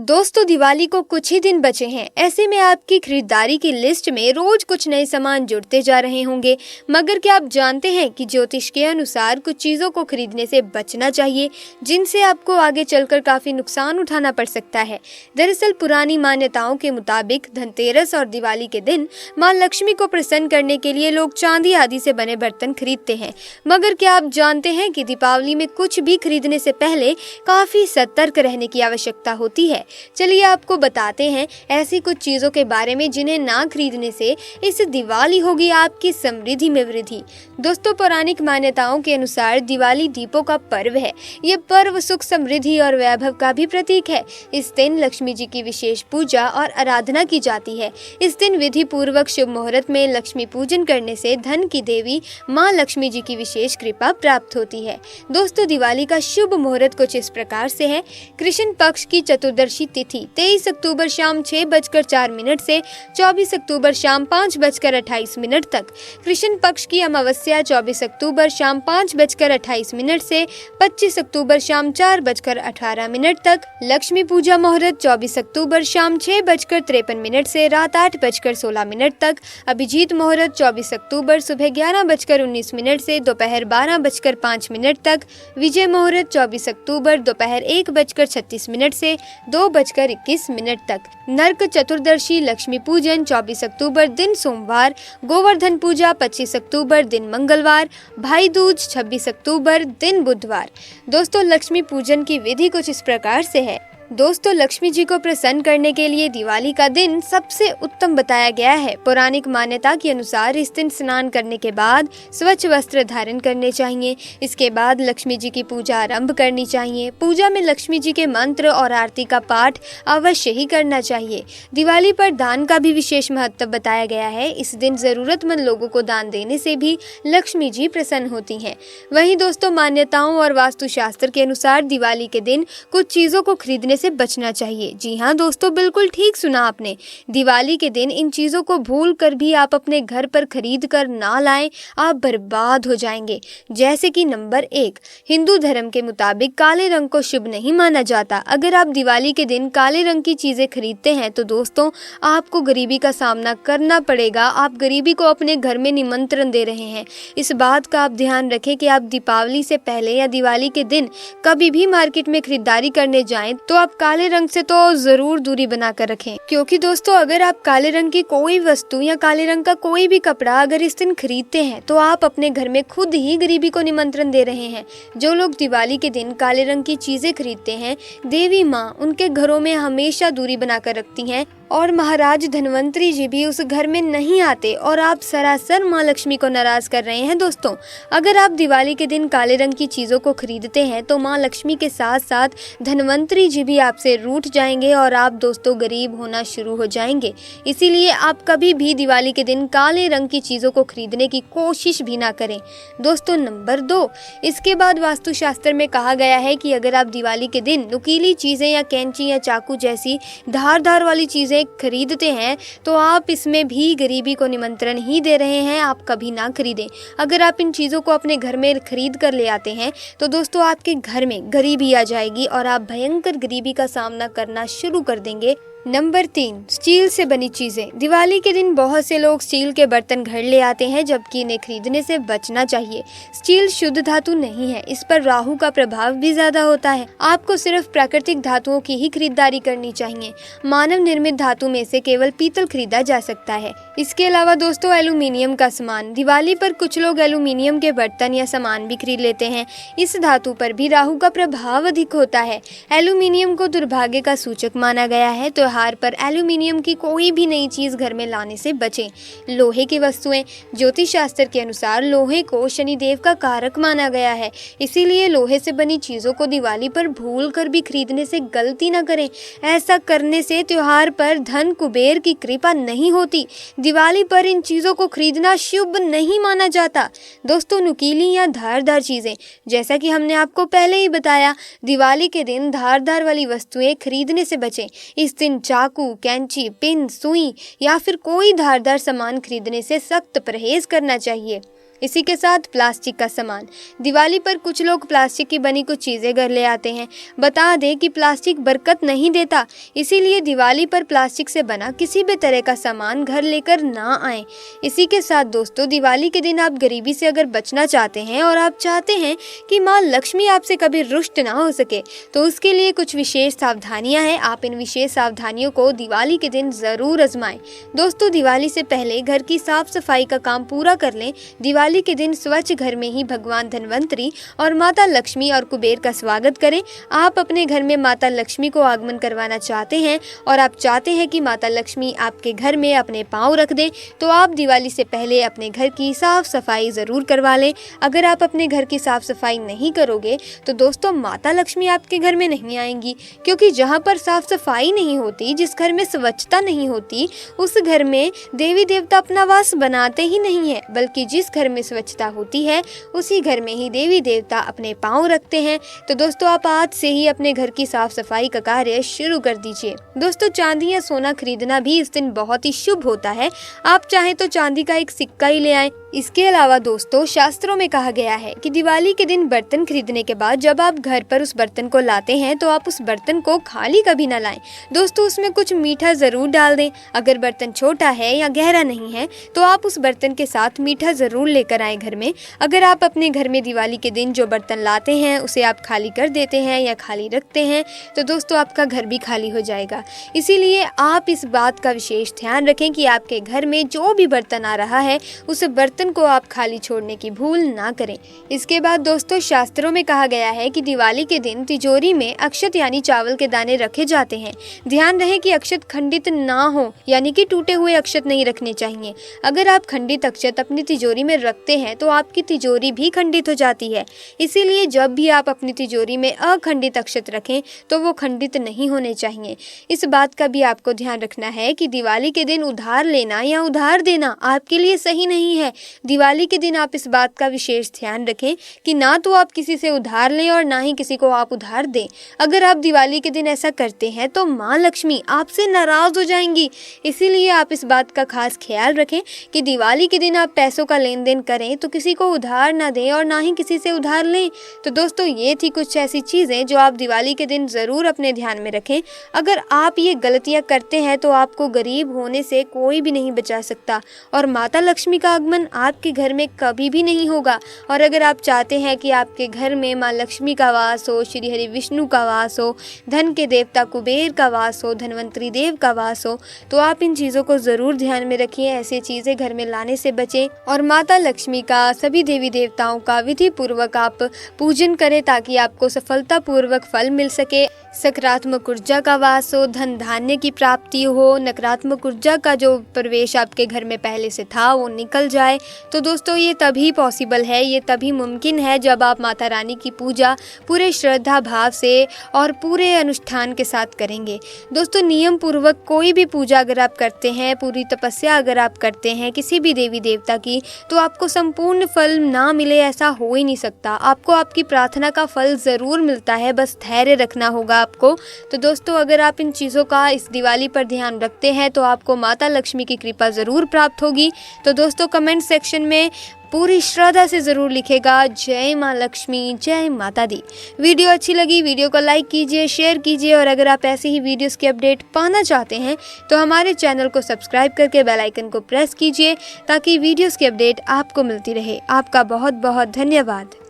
दोस्तों, दिवाली को कुछ ही दिन बचे हैं। ऐसे में आपकी खरीदारी की लिस्ट में रोज कुछ नए सामान जुड़ते जा रहे होंगे। मगर क्या आप जानते हैं कि ज्योतिष के अनुसार कुछ चीजों को खरीदने से बचना चाहिए, जिनसे आपको आगे चलकर काफी नुकसान उठाना पड़ सकता है। दरअसल पुरानी मान्यताओं के मुताबिक धनतेरस और दिवाली के दिन माँ लक्ष्मी को प्रसन्न करने के लिए लोग चांदी आदि से बने बर्तन खरीदते हैं। मगर क्या आप जानते हैं कि दीपावली में कुछ भी खरीदने से पहले काफी सतर्क रहने की आवश्यकता होती है। चलिए आपको बताते हैं ऐसी कुछ चीजों के बारे में जिन्हें ना खरीदने से इस दिवाली होगी आपकी समृद्धि में वृद्धि। दोस्तों, पौराणिक मान्यताओं के अनुसार दिवाली दीपों का पर्व है। ये पर्व सुख, समृद्धि और वैभव का भी प्रतीक है। इस दिन लक्ष्मी जी की विशेष पूजा और आराधना की जाती है। इस दिन विधि पूर्वक शुभ मुहूर्त में लक्ष्मी पूजन करने से धन की देवी माँ लक्ष्मी जी की विशेष कृपा प्राप्त होती है। दोस्तों, दिवाली का शुभ मुहूर्त कुछ इस प्रकार से है। कृष्ण पक्ष की चतुर्दशी तिथि 23 अक्टूबर शाम 6:04 से 24 अक्टूबर शाम 5:28 तक। कृष्ण पक्ष की अमावस्या 24 अक्टूबर शाम 5:28 से 25 अक्टूबर शाम 4:18 तक। लक्ष्मी पूजा मुहूर्त 24 अक्टूबर शाम 6:53 से रात 8:16 तक। अभिजीत मुहूर्त 24 अक्टूबर सुबह 11:19 से दोपहर 12:05 तक। विजय मुहूर्त 24 अक्टूबर दोपहर 1:36 से 2:21 तक। नरक चतुर्दशी लक्ष्मी पूजन 24 अक्टूबर दिन सोमवार। गोवर्धन पूजा 25 अक्टूबर दिन मंगलवार। भाई दूज 26 अक्टूबर दिन बुधवार। दोस्तों, लक्ष्मी पूजन की विधि कुछ इस प्रकार से है। दोस्तों, लक्ष्मी जी को प्रसन्न करने के लिए दिवाली का दिन सबसे उत्तम बताया गया है। पौराणिक मान्यता के अनुसार इस दिन स्नान करने के बाद स्वच्छ वस्त्र धारण करने चाहिए। इसके बाद लक्ष्मी जी की पूजा आरंभ करनी चाहिए। पूजा में लक्ष्मी जी के मंत्र और आरती का पाठ अवश्य ही करना चाहिए। दिवाली पर दान का भी विशेष महत्व बताया गया है। इस दिन जरूरतमंद लोगों को दान देने से भी लक्ष्मी जी प्रसन्न होती हैं। वहीं दोस्तों, मान्यताओं और वास्तुशास्त्र के अनुसार दिवाली के दिन कुछ चीजों को खरीदने से बचना चाहिए। जी हाँ दोस्तों, बिल्कुल ठीक सुना आपने। दिवाली के दिन इन चीजों को भूल कर भी आप अपने घर पर खरीद कर ना लाएं, आप बर्बाद हो जाएंगे। जैसे कि नंबर 1, हिंदू धर्म के मुताबिक काले रंग को शुभ नहीं माना जाता। अगर आप दिवाली के दिन काले रंग की चीजें खरीदते हैं तो दोस्तों, आपको गरीबी का सामना करना पड़ेगा। आप गरीबी को अपने घर में निमंत्रण दे रहे हैं। इस बात का आप ध्यान रखें कि आप दीपावली से पहले या दिवाली के दिन कभी भी मार्केट में खरीदारी करने जाएं तो आप काले रंग से तो जरूर दूरी बनाकर रखें। क्योंकि दोस्तों, अगर आप काले रंग की कोई वस्तु या काले रंग का कोई भी कपड़ा अगर इस दिन खरीदते हैं तो आप अपने घर में खुद ही गरीबी को निमंत्रण दे रहे हैं। जो लोग दिवाली के दिन काले रंग की चीजें खरीदते हैं, देवी माँ उनके घरों में हमेशा दूरी बनाकर रखती हैं और महाराज धनवंतरी जी भी उस घर में नहीं आते और आप सरासर माँ लक्ष्मी को नाराज कर रहे हैं। दोस्तों, अगर आप दिवाली के दिन काले रंग की चीजों को खरीदते हैं तो माँ लक्ष्मी के साथ साथ धनवंतरी जी भी आपसे रूठ जाएंगे और आप दोस्तों गरीब होना शुरू हो जाएंगे। इसीलिए आप कभी भी दिवाली के दिन काले रंग की चीजों को खरीदने की कोशिश भी ना करें। दोस्तों, नंबर 2, इसके बाद वास्तुशास्त्र में कहा गया है कि अगर आप दिवाली के दिन नुकीली चीजें या कैंची या चाकू जैसी धारदार वाली चीजें खरीदते हैं तो आप इसमें भी गरीबी को निमंत्रण ही दे रहे हैं। आप कभी ना खरीदें। अगर आप इन चीजों को अपने घर में खरीद कर ले आते हैं तो दोस्तों, आपके घर में गरीबी आ जाएगी और आप भयंकर गरीबी का सामना करना शुरू कर देंगे। नंबर 3, स्टील से बनी चीजें। दिवाली के दिन बहुत से लोग स्टील के बर्तन घर ले आते हैं, जबकि इन्हें खरीदने से बचना चाहिए। स्टील शुद्ध धातु नहीं है, इस पर राहु का प्रभाव भी ज्यादा होता है। आपको सिर्फ प्राकृतिक धातुओं की ही खरीदारी करनी चाहिए। मानव निर्मित धातु में से केवल पीतल खरीदा जा सकता है। इसके अलावा दोस्तों, एल्यूमिनियम का सामान। दिवाली पर कुछ लोग एल्यूमिनियम के बर्तन या सामान भी खरीद लेते हैं। इस धातु पर भी राहु का प्रभाव अधिक होता है। एल्यूमिनियम को दुर्भाग्य का सूचक माना गया है। तो त्योहार पर एल्यूमिनियम की कोई भी नई चीज घर में लाने से बचें। लोहे की वस्तुएं। ज्योतिष शास्त्र के अनुसार लोहे को शनिदेव का कारक माना गया है। इसीलिए लोहे से बनी चीजों को दिवाली पर भूल कर भी खरीदने से गलती न करें। ऐसा करने से त्योहार पर धन कुबेर की कृपा नहीं होती। दिवाली पर इन चीजों को खरीदना शुभ नहीं माना जाता। दोस्तों, नुकीली या धारदार चीजें, जैसा कि हमने आपको पहले ही बताया, दिवाली के दिन धारदार वाली वस्तुएं खरीदने से बचें। इस दिन चाकू, कैंची, पिन, सुई या फिर कोई धारदार सामान खरीदने से सख्त परहेज करना चाहिए। इसी के साथ प्लास्टिक का सामान। दिवाली पर कुछ लोग प्लास्टिक की बनी कुछ चीज़ें घर ले आते हैं। बता दें कि प्लास्टिक बरकत नहीं देता, इसीलिए दिवाली पर प्लास्टिक से बना किसी भी तरह का सामान घर लेकर ना आएं। इसी के साथ दोस्तों, दिवाली के दिन आप गरीबी से अगर बचना चाहते हैं और आप चाहते हैं कि माँ लक्ष्मी आपसे कभी रुष्ट ना हो सके, तो उसके लिए कुछ विशेष सावधानियां हैं। आप इन विशेष सावधानियों को दिवाली के दिन ज़रूर आजमाएं। दोस्तों, दिवाली से पहले घर की साफ सफाई का काम पूरा कर लें। दिवाली के दिन स्वच्छ घर में ही भगवान धनवंतरी और माता लक्ष्मी और कुबेर का स्वागत करें। आप अपने घर में माता लक्ष्मी को आगमन करवाना चाहते हैं और आप चाहते हैं कि माता लक्ष्मी आपके घर में अपने पांव रख दें, तो आप दिवाली से पहले अपने घर की साफ सफाई ज़रूर करवा लें। अगर आप अपने घर की साफ सफाई नहीं करोगे तो दोस्तों, माता लक्ष्मी आपके घर में नहीं आएंगी, क्योंकि जहाँ पर साफ सफाई नहीं होती, जिस घर में स्वच्छता नहीं होती, उस घर में देवी देवता अपना वास बनाते ही नहीं है, बल्कि जिस घर में स्वच्छता होती है उसी घर में ही देवी देवता अपने पांव रखते हैं। तो दोस्तों, आप आज से ही अपने घर की साफ सफाई का कार्य शुरू कर दीजिए। दोस्तों, चांदी या सोना खरीदना भी इस दिन बहुत ही शुभ होता है। आप चाहे तो चांदी का एक सिक्का ही ले आएं। इसके अलावा दोस्तों, शास्त्रों में कहा गया है कि दिवाली के दिन बर्तन खरीदने के बाद जब आप घर पर उस बर्तन को लाते हैं तो आप उस बर्तन को खाली कभी ना लाएं। दोस्तों, उसमें कुछ मीठा जरूर डाल दें। अगर बर्तन छोटा है या गहरा नहीं है तो आप उस बर्तन के साथ मीठा जरूर लेकर आएं घर में। अगर आप अपने घर में दिवाली के दिन जो बर्तन लाते हैं उसे आप खाली कर देते हैं या खाली रखते हैं, तो दोस्तों आपका घर भी खाली हो जाएगा। इसीलिए आप इस बात का विशेष ध्यान रखें कि आपके घर में जो भी बर्तन आ रहा है उस बर्तन को आप खाली छोड़ने की भूल ना करें। इसके बाद दोस्तों, शास्त्रों में कहा गया है कि दिवाली के दिन तिजोरी में अक्षत यानी चावल के दाने रखे जाते हैं। ध्यान रहे कि अक्षत खंडित ना हो, यानी कि टूटे हुए अक्षत नहीं रखने चाहिए। अगर आप खंडित अक्षत अपनी तिजोरी में रखते हैं तो आपकी तिजोरी भी खंडित हो जाती है। इसीलिए जब भी आप अपनी तिजोरी में अखंडित अक्षत रखें तो वो खंडित नहीं होने चाहिए। इस बात का भी आपको ध्यान रखना है कि दिवाली के दिन उधार लेना या उधार देना आपके लिए सही नहीं है। दिवाली के दिन आप इस बात का विशेष ध्यान रखें कि ना तो आप किसी से उधार लें और ना ही किसी को आप उधार दें। अगर आप दिवाली के दिन ऐसा करते हैं तो माँ लक्ष्मी आपसे नाराज हो जाएंगी। इसीलिए आप इस बात का खास ख्याल रखें कि दिवाली के दिन आप पैसों का लेन देन करें तो किसी को उधार ना दें और ना ही किसी से उधार लें। तो दोस्तों, ये थी कुछ ऐसी चीज़ें जो आप दिवाली के दिन ज़रूर अपने ध्यान में रखें। अगर आप ये गलतियाँ करते हैं तो आपको गरीब होने से कोई भी नहीं बचा सकता और माता लक्ष्मी का आगमन आपके घर में कभी भी नहीं होगा। और अगर आप चाहते हैं कि आपके घर में माँ लक्ष्मी का वास हो, श्री हरि विष्णु का वास हो, धन के देवता कुबेर का वास हो, धनवंतरी देव का वास हो, तो आप इन चीज़ों को ज़रूर ध्यान में रखिए। ऐसी चीज़ें घर में लाने से बचें और माता लक्ष्मी का, सभी देवी देवताओं का विधि पूर्वक आप पूजन करें ताकि आपको सफलता पूर्वक फल मिल सके। सकारात्मक ऊर्जा का वास हो, धन धान्य की प्राप्ति हो, नकारात्मक ऊर्जा का जो प्रवेश आपके घर में पहले से था वो निकल जाए। तो दोस्तों, ये तभी पॉसिबल है, ये तभी मुमकिन है जब आप माता रानी की पूजा पूरे श्रद्धा भाव से और पूरे अनुष्ठान के साथ करेंगे। दोस्तों, नियम पूर्वक कोई भी पूजा अगर आप करते हैं, पूरी तपस्या अगर आप करते हैं किसी भी देवी देवता की, तो आपको संपूर्ण फल ना मिले ऐसा हो ही नहीं सकता। आपको आपकी प्रार्थना का फल ज़रूर मिलता है, बस धैर्य रखना होगा आपको। तो दोस्तों, अगर आप इन चीज़ों का इस दिवाली पर ध्यान रखते हैं तो आपको माता लक्ष्मी की कृपा ज़रूर प्राप्त होगी। तो दोस्तों, कमेंट सेक्शन में पूरी श्रद्धा से ज़रूर लिखेगा जय माँ लक्ष्मी, जय माता दी। वीडियो अच्छी लगी, वीडियो को लाइक कीजिए, शेयर कीजिए और अगर आप ऐसे ही वीडियोस की अपडेट पाना चाहते हैं तो हमारे चैनल को सब्सक्राइब करके बेल आइकन को प्रेस कीजिए ताकि वीडियोस की अपडेट आपको मिलती रहे। आपका बहुत बहुत धन्यवाद।